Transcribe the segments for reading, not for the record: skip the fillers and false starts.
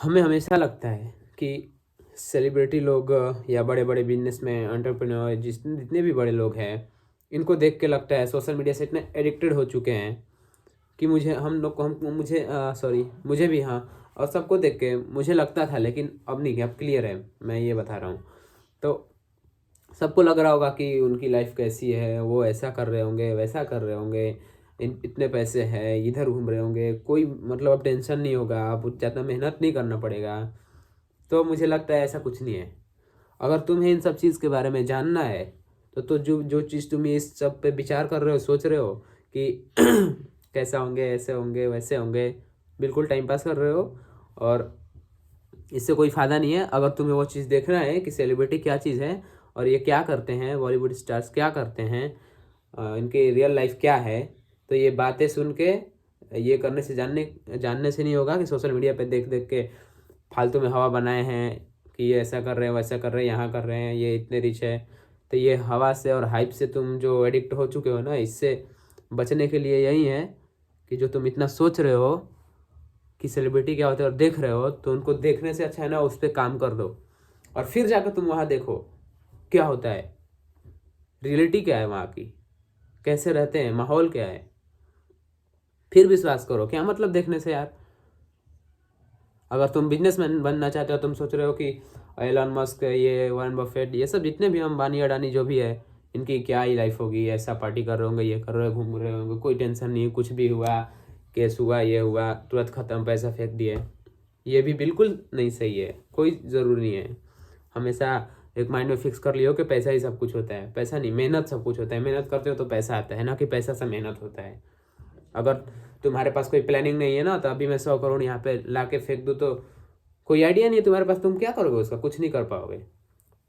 हमें हमेशा लगता है कि सेलिब्रिटी लोग या बड़े बड़े बिजनेसमैन एंटरप्रेन्योर जितने भी बड़े लोग हैं, इनको देख के लगता है सोशल मीडिया से इतने एडिक्टेड हो चुके हैं कि मुझे हम लोग को हम मुझे सॉरी मुझे भी, हाँ, और सबको देख के मुझे लगता था, लेकिन अब नहीं, अब क्लियर है, मैं ये बता रहा हूँ। तो सबको लग रहा होगा कि उनकी लाइफ कैसी है, वो ऐसा कर रहे होंगे, वैसा कर रहे होंगे, इतने पैसे हैं, इधर घूम रहे होंगे, कोई मतलब अब टेंशन नहीं होगा, अब ज़्यादा मेहनत नहीं करना पड़ेगा। तो मुझे लगता है ऐसा कुछ नहीं है। अगर तुम्हें इन सब चीज़ के बारे में जानना है तो जो जो चीज़ तुम इस सब पे विचार कर रहे हो, सोच रहे हो कि कैसा होंगे, ऐसे होंगे, वैसे होंगे, बिल्कुल टाइम पास कर रहे हो, और इससे कोई फ़ायदा नहीं है। अगर तुम्हें वो चीज़ देखना है कि सेलिब्रिटी क्या चीज़ है और ये क्या करते हैं, बॉलीवुड स्टार्स क्या करते हैं, इनकी रियल लाइफ क्या है, तो ये बातें सुन के, ये करने से, जानने से नहीं होगा कि सोशल मीडिया पे देख देख के फालतू में हवा बनाए हैं कि ये ऐसा कर रहे हैं, वैसा कर रहे हैं, यहाँ कर रहे हैं, ये इतने रिच है। तो ये हवा से और हाइप से तुम जो एडिक्ट हो चुके हो ना, इससे बचने के लिए यही है कि जो तुम इतना सोच रहे हो कि सेलिब्रिटी क्या होता है और देख रहे हो, तो उनको देखने से अच्छा है ना उस पर काम कर दो, और फिर जाकर तुम वहाँ देखो क्या होता है, रियलिटी क्या है वहाँ की, कैसे रहते हैं, माहौल क्या है, फिर विश्वास करो। क्या मतलब देखने से यार? अगर तुम बिजनेसमैन बनना चाहते हो, तुम सोच रहे हो कि एलन मस्क, ये वॉरेन बफेट, ये सब जितने भी अंबानी अडानी जो भी है, इनकी क्या ही लाइफ होगी, ऐसा पार्टी कर रहे होंगे, ये कर रहे घूम रहे होंगे, कोई टेंशन नहीं, कुछ भी हुआ, केस हुआ, ये हुआ, तुरंत ख़त्म, पैसा फेंक दिए। ये भी बिल्कुल नहीं सही है, कोई ज़रूरी नहीं है। हमेशा एक माइंड में फिक्स कर लियो कि पैसा ही सब कुछ होता है। पैसा नहीं, मेहनत सब कुछ होता है। मेहनत करते हो तो पैसा आता है, ना कि पैसा से मेहनत होता है। अगर तुम्हारे पास कोई प्लानिंग नहीं है ना, तो अभी मैं 100 करोड़ यहाँ पे ला के फेंक दूँ, तो कोई आइडिया नहीं है तुम्हारे पास, तुम क्या करोगे उसका? कुछ नहीं कर पाओगे।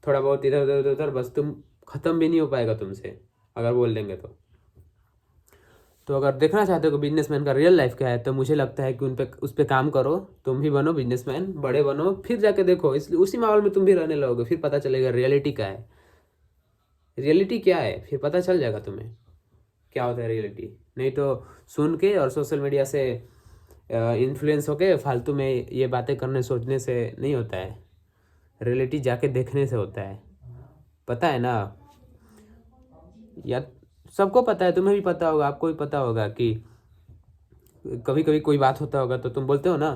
थोड़ा बहुत इधर उधर इधर उधर, बस तुम ख़त्म भी नहीं हो पाएगा तुमसे अगर बोल देंगे तो अगर देखना चाहते हो कि बिजनेसमैन का रियल लाइफ क्या है, तो मुझे लगता है कि उस पर काम करो, तुम भी बनो बिजनेसमैन, बड़े बनो, फिर जाके देखो, इसलिए उसी माहौल में तुम भी रहने लगोगे, फिर पता चलेगा रियलिटी क्या है। रियलिटी क्या है फिर पता चल जाएगा तुम्हें क्या होता है रियलिटी। नहीं तो सुन के और सोशल मीडिया से इन्फ्लुएंस होके फालतू में ये बातें करने सोचने से नहीं होता है। रियलिटी जाके देखने से होता है, पता है ना? या सबको पता है, तुम्हें भी पता होगा, आपको भी पता होगा कि कभी कभी कोई बात होता होगा तो तुम बोलते हो ना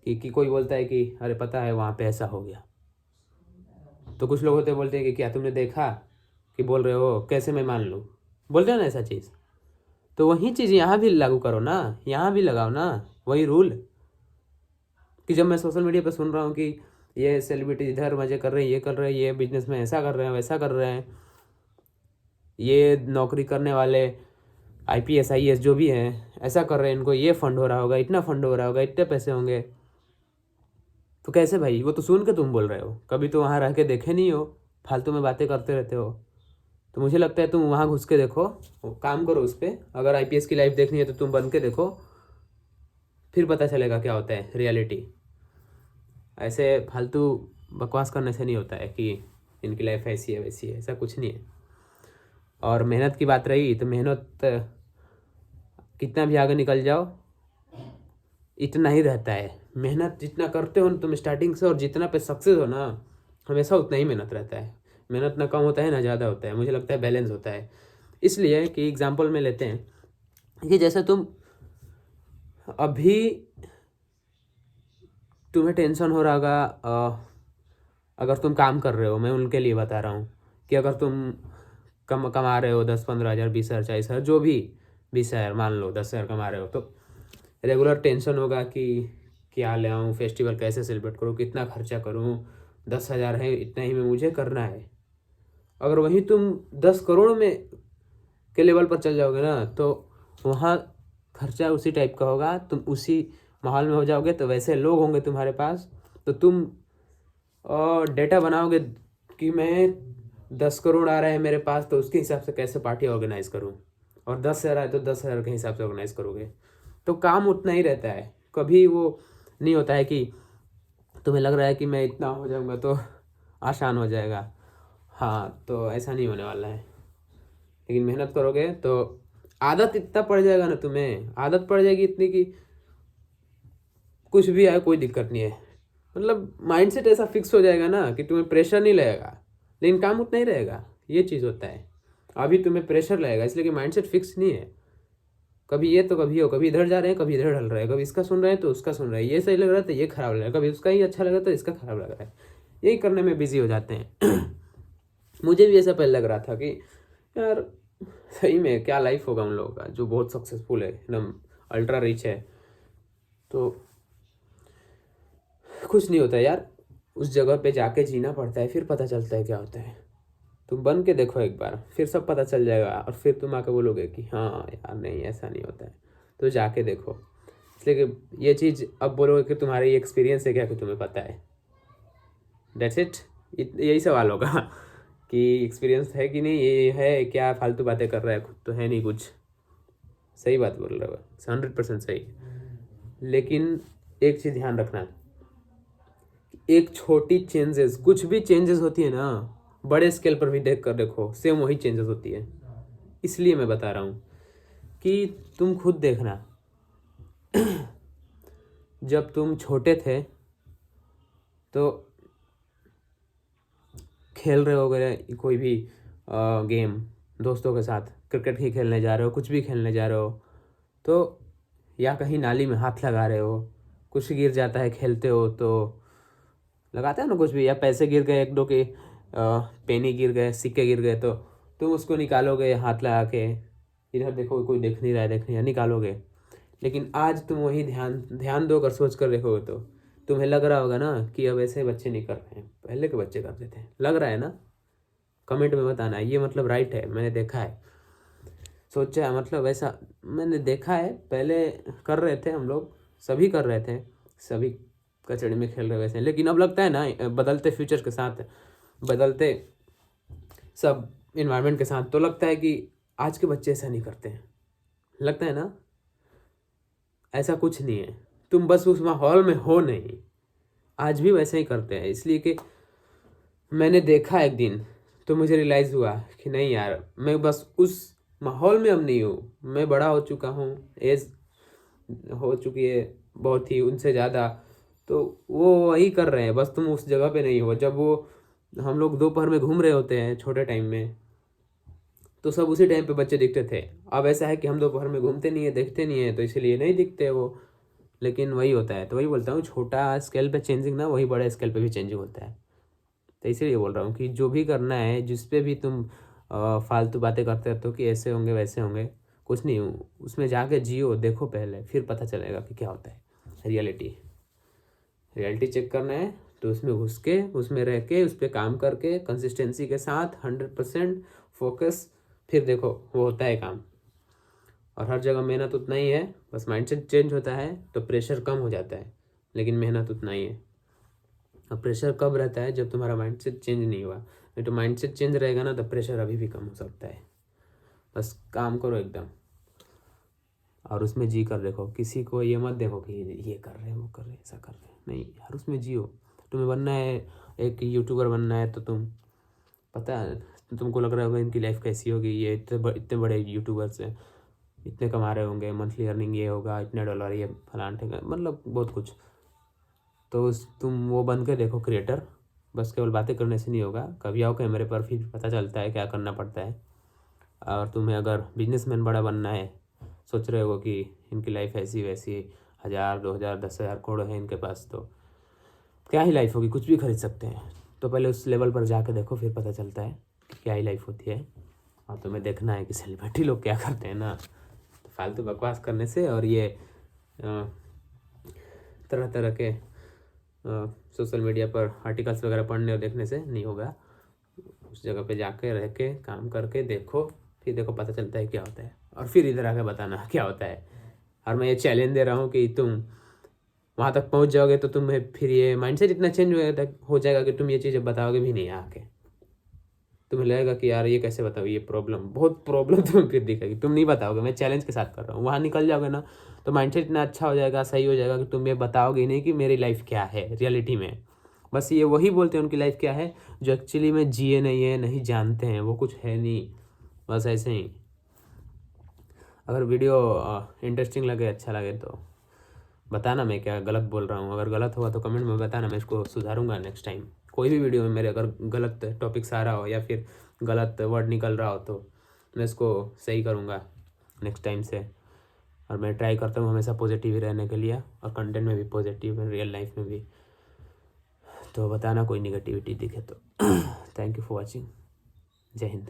कि कोई बोलता है कि अरे पता है वहाँ पे ऐसा हो गया, तो कुछ लोग होते बोलते हैं कि क्या तुमने देखा, कि बोल रहे हो, कैसे मैं मान लूँ, बोलते हो ना ऐसा चीज़। तो वही चीज़ यहाँ भी लागू करो ना, यहाँ भी लगाओ ना वही रूल, कि जब मैं सोशल मीडिया पे सुन रहा हूँ कि ये सेलिब्रिटी इधर मजे कर रहे हैं, ये कर रहे हैं, ये बिजनेस में ऐसा कर रहे हैं, वैसा कर रहे हैं, ये नौकरी करने वाले आईपीएस आईएएस जो भी हैं ऐसा कर रहे हैं, इनको ये फंड हो रहा होगा, इतना फंड हो रहा होगा, इतने पैसे होंगे, तो कैसे भाई? वो तो सुन के तुम बोल रहे हो, कभी तो वहाँ रह के देखे नहीं हो, फालतू में बातें करते रहते हो। तो मुझे लगता है तुम वहाँ घुस के देखो, वो काम करो उस पर। अगर आईपीएस की लाइफ देखनी है तो तुम बन के देखो, फिर पता चलेगा क्या होता है रियलिटी। ऐसे फालतू बकवास करने से नहीं होता है कि इनकी लाइफ ऐसी है वैसी है, ऐसा कुछ नहीं है। और मेहनत की बात रही, तो मेहनत कितना भी आगे निकल जाओ, इतना ही रहता है। मेहनत जितना करते हो ना तुम स्टार्टिंग से, और जितना पे सक्सेस हो ना, हमेशा उतना ही मेहनत रहता है। मेहनत ना कम होता है ना ज़्यादा होता है, मुझे लगता है बैलेंस होता है। इसलिए कि एग्जांपल में लेते हैं कि जैसे तुम अभी, तुम्हें टेंशन हो रहा होगा, अगर तुम काम कर रहे हो, मैं उनके लिए बता रहा हूँ कि अगर तुम कमा रहे हो 10-15 हज़ार, 20 हज़ार, 40 हज़ार, जो भी, 20 हज़ार मान लो, 10 हज़ार कमा रहे हो, तो रेगुलर टेंशन होगा कि क्या ले आऊँ, फेस्टिवल कैसे सेलिब्रेट करूँ, कितना खर्चा करूँ, 10 हज़ार है, इतना ही में मुझे करना है। अगर वहीं तुम 10 करोड़ में के लेवल पर चल जाओगे ना, तो वहाँ खर्चा उसी टाइप का होगा, तुम उसी माहौल में हो जाओगे, तो वैसे लोग होंगे तुम्हारे पास, तो तुम डेटा बनाओगे कि मैं 10 करोड़ आ रहा है मेरे पास, तो उसके हिसाब से कैसे पार्टी ऑर्गेनाइज करूँ, और 10 हज़ार आए तो 10 हज़ार के हिसाब से ऑर्गेनाइज करोगे। तो काम उतना ही रहता है, कभी वो नहीं होता है कि तुम्हें लग रहा है कि मैं इतना हो जाऊंगा तो आसान हो जाएगा। हाँ, तो ऐसा नहीं होने वाला है। लेकिन मेहनत करोगे तो आदत इतना पड़ जाएगा ना, तुम्हें आदत पड़ जाएगी इतनी कि कुछ भी आए कोई दिक्कत नहीं है। मतलब माइंडसेट ऐसा फिक्स हो जाएगा ना कि तुम्हें प्रेशर नहीं लगेगा, लेकिन काम उतना ही रहेगा। ये चीज़ होता है। अभी तुम्हें प्रेशर लगेगा इसलिए कि माइंडसेट फिक्स नहीं है। कभी ये तो कभी हो, कभी इधर जा रहे हैं, कभी इधर ढल रहे हैं, कभी इसका सुन रहे हैं तो उसका सुन रहे हैं, ये सही लग रहा है तो ये खराब लग रहा है, कभी उसका ही अच्छा लग रहा है तो इसका खराब लग रहा है। यही करने में बिजी हो जाते हैं। मुझे भी ऐसा पहले लग रहा था कि यार सही में क्या लाइफ होगा उन लोगों का जो बहुत सक्सेसफुल है, एकदम अल्ट्रा रिच है। तो कुछ नहीं होता यार, उस जगह पे जाके जीना पड़ता है, फिर पता चलता है क्या होता है। तुम बन के देखो एक बार, फिर सब पता चल जाएगा, और फिर तुम आके बोलोगे कि हाँ यार नहीं ऐसा नहीं होता है। तो जाके देखो, इसलिए कि ये चीज़ अब बोलोगे कि तुम्हारा ये एक्सपीरियंस है क्या कि तुम्हें पता है। डेट्स इट, यही सवाल होगा कि एक्सपीरियंस है कि नहीं, ये है क्या, फालतू बातें कर रहा है, खुद तो है नहीं कुछ। सही बात बोल रहे हो, 100% सही। लेकिन एक चीज़ ध्यान रखना, एक छोटी चेंजेस, कुछ भी चेंजेस होती है ना, बड़े स्केल पर भी देख कर देखो सेम वही चेंजेस होती है। इसलिए मैं बता रहा हूँ कि तुम खुद देखना। जब तुम छोटे थे तो खेल रहे हो कोई भी गेम दोस्तों के साथ, क्रिकेट ही खेलने जा रहे हो, कुछ भी खेलने जा रहे हो, तो या कहीं नाली में हाथ लगा रहे हो, कुछ गिर जाता है, खेलते हो तो लगाते हैं ना कुछ भी, या पैसे गिर गए एक दो के, पेनी गिर गए, सिक्के गिर गए, तो तुम उसको निकालोगे हाथ लगा के, इधर देखो कोई देख नहीं रहा है, देख नहीं रहा, निकालोगे। लेकिन आज तुम वही ध्यान ध्यान दो कर सोच कर देखोगे तो तुम्हें लग रहा होगा ना कि अब ऐसे बच्चे नहीं कर रहे हैं, पहले के बच्चे करते थे। लग रहा है ना? कमेंट में बताना, ये मतलब राइट है, मैंने देखा है, सोचा है, मतलब ऐसा मैंने देखा है, पहले कर रहे थे हम लोग, सभी कर रहे थे, सभी कचड़े में खेल रहे वैसे। लेकिन अब लगता है ना, बदलते फ्यूचर के साथ, बदलते सब इन्वायरमेंट के साथ, तो लगता है कि आज के बच्चे ऐसा नहीं करते हैं। लगता है ना? ऐसा कुछ नहीं है, तुम बस उस माहौल में हो नहीं, आज भी वैसे ही करते हैं। इसलिए कि मैंने देखा एक दिन, तो मुझे रियलाइज़ हुआ कि नहीं यार, मैं बस उस माहौल में अब नहीं हूँ, मैं बड़ा हो चुका हूँ, एज हो चुकी है बहुत ही उनसे ज़्यादा, तो वो वही कर रहे हैं, बस तुम उस जगह पे नहीं हो। जब वो हम लोग दोपहर में घूम रहे होते हैं छोटे टाइम में, तो सब उसी टाइम पे बच्चे दिखते थे। अब ऐसा है कि हम दोपहर में घूमते नहीं है, देखते नहीं है, तो इसीलिए नहीं दिखते वो। लेकिन वही होता है, तो वही बोलता हूँ, छोटा स्केल पे चेंजिंग ना, वही बड़े स्केल पे भी चेंजिंग होता है। तो इसीलिए बोल रहा हूँ कि जो भी करना है, जिस पे भी तुम फालतू बातें करते रहते हो कि ऐसे होंगे वैसे होंगे, कुछ नहीं, उसमें जाके जियो, देखो पहले, फिर पता चलेगा कि क्या होता है। रियलिटी चेक करना है तो उसमें घुस के, उसमें रह के, उस पर काम करके, कंसिस्टेंसी के साथ 100% फोकस, फिर देखो वो होता है काम। और हर जगह मेहनत उतना ही है, बस माइंडसेट चेंज होता है तो प्रेशर कम हो जाता है, लेकिन मेहनत उतना ही है। अब प्रेशर कब रहता है? जब तुम्हारा माइंडसेट चेंज नहीं हुआ। नहीं तो माइंडसेट चेंज रहेगा ना, तो प्रेशर अभी भी कम हो सकता है। बस काम करो एकदम, और उसमें जी कर देखो। किसी को ये मत देखो कि ये कर रहे हैं, वो कर रहे हैं, ऐसा कर रहे हैं, नहीं यार, उसमें जियो। तुम्हें बनना है एक यूट्यूबर बनना है, तो तुम, पता है तुमको लग रहा होगा इनकी लाइफ कैसी होगी, ये इतने बड़े यूट्यूबर्स हैं, इतने कमा रहे होंगे, मंथली अर्निंग ये होगा, इतने डॉलर, ये फलान ठेका, मतलब बहुत कुछ। तो तुम वो बन के देखो क्रिएटर, बस केवल बातें करने से नहीं होगा, कभी आओ कैमरे पर, फिर पता चलता है क्या करना पड़ता है। और तुम्हें अगर बिजनेसमैन बड़ा बनना है, सोच रहे हो कि इनकी लाइफ ऐसी वैसी, 1000 2000 10,000 करोड़ है इनके पास, तो क्या ही लाइफ होगी, कुछ भी खरीद सकते हैं। तो पहले उस लेवल पर जाके देखो, फिर पता चलता है कि क्या ही लाइफ होती है। और तुम्हें देखना है कि सेलिब्रिटी लोग क्या करते हैं ना, तो फालतू बकवास करने से और ये तरह तरह के सोशल मीडिया पर आर्टिकल्स वगैरह पढ़ने और देखने से नहीं होगा। उस जगह पे जाके रह के काम करके देखो, फिर देखो पता चलता है क्या होता है, और फिर इधर आके बताना क्या होता है। और मैं ये चैलेंज दे रहा हूँ कि तुम वहाँ तक पहुँच जाओगे तो तुम्हें फिर ये माइंडसेट इतना चेंज हो जाएगा कि तुम ये चीज़ें बताओगे भी नहीं आके। तुम्हें लगेगा कि यार ये कैसे बताओ, ये प्रॉब्लम, बहुत प्रॉब्लम तुम्हें फिर दिखेगी, तुम नहीं बताओगे। मैं चैलेंज के साथ कर रहा हूँ, वहाँ निकल जाओगे ना, तो माइंडसेट इतना अच्छा हो जाएगा, सही हो जाएगा कि तुम ये बताओगे नहीं कि मेरी लाइफ क्या है रियलिटी में। बस ये वही बोलते हैं उनकी लाइफ क्या है, जो एक्चुअली में जिए नहीं है, नहीं जानते हैं, वो कुछ है नहीं, बस ऐसे ही। अगर वीडियो इंटरेस्टिंग लगे, अच्छा लगे, तो बताना मैं क्या गलत बोल रहा हूँ। अगर गलत हुआ तो कमेंट में बताना, मैं इसको सुधारूंगा नेक्स्ट टाइम। कोई भी वीडियो में मेरे अगर गलत टॉपिक्स आ रहा हो या फिर गलत वर्ड निकल रहा हो तो मैं इसको सही करूँगा नेक्स्ट टाइम से। और मैं ट्राई करता हूँ हमेशा पॉजिटिव ही रहने के लिए, और कंटेंट में भी पॉजिटिव, रियल लाइफ में भी। तो बताना कोई निगेटिविटी दिखे तो। Thank you for watching. जय हिंद।